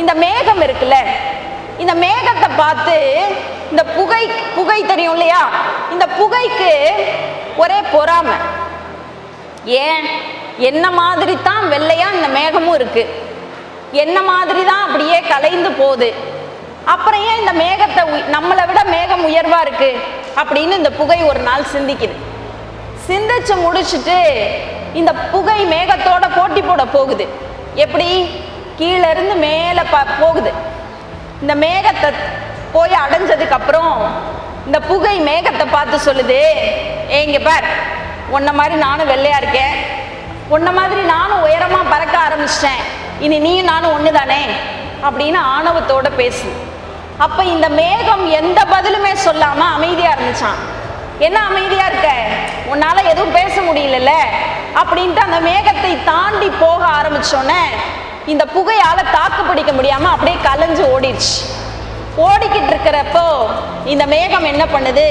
இந்த மேகம் இருக்குல்ல, இந்த மேகத்தை பார்த்து இந்த புகை தெரியும் இல்லையா, இந்த புகைக்கு ஒரே பொறாமை. ஏன், என்ன மாதிரி தான் வெள்ளையா இந்த மேகமும் இருக்கு, என்ன மாதிரி தான் அப்படியே கலைந்து போகுது, அப்புறம் ஏன் இந்த மேகத்தை நம்மளை விட மேகம் உயர்வா இருக்கு அப்படின்னு இந்த புகை ஒரு நாள் சிந்திக்குது. சிந்திச்சு முடிச்சுட்டு இந்த புகை மேகத்தோட போட்டி போட போகுது. எப்படி, கீழே இருந்து மேலே போகுது. இந்த மேகத்தை போய் அடைஞ்சதுக்கு அப்புறம் இந்த புகை மேகத்தை பார்த்து சொல்லுது, ஏங்க பார், உன்ன மாதிரி நானும் வெள்ளையா இருக்கேன், உன்ன மாதிரி நானும் உயரமா பறக்க ஆரம்பிச்சிட்டேன், இனி நீயும் நானும் ஒன்று தானே அப்படின்னு ஆணவத்தோட பேசு. அப்ப இந்த மேகம் எந்த பதிலுமே சொல்லாம அமைதியா இருந்துச்சான். என்ன அமைதியா இருக்க, உன்னால எதுவும் பேச முடியல அப்படின்ட்டு அந்த மேகத்தை தாண்டி போக ஆரம்பிச்சோன்னே இந்த புகையால தாக்கு பிடிக்க முடியாம அப்படியே கலைஞ்சு ஓடிடுச்சு. ஓடிக்கிட்டு இருக்கிறப்போ இந்த மேகம் என்ன பண்ணுது,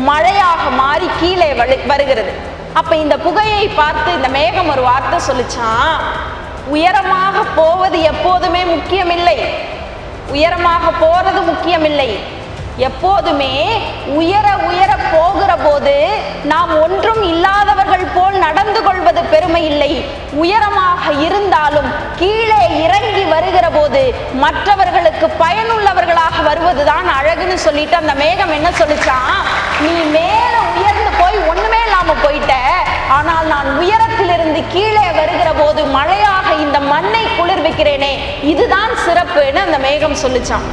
மழையாக மாறி கீழே வருகிறது. அப்ப இந்த புகையை பார்த்து இந்த மேகம் ஒரு வார்த்தை சொல்லிச்சான், உயரமாக போவது எப்போதுமே முக்கியமில்லை, உயரமாக போறது முக்கியமில்லை, எப்போதுமே உயர உயர போகிற போது நாம் ஒன்றும் இல்லாதவர்கள் போல் நடந்து கொள்வது பெருமை இல்லை, உயரமாக இருந்தாலும் கீழே இறங்கி வருகிற போது மற்றவர்களுக்கு பயனுள்ளவர்களாக வருவதுதான் அழகுன்னு சொல்லிட்டு அந்த மேகம் என்ன சொல்லிச்சான், நீ மேல உயர்ந்து போய் ஒண்ணுமே இல்லாம போயிட்ட, ஆனால் நான் உயரத்திலிருந்து கீழே வருகிற போது மழையாக இந்த மண்ணை குளிர்விக்கிறேனே, இதுதான் சிறப்புன்னு அந்த மேகம் சொல்லிச்சான்.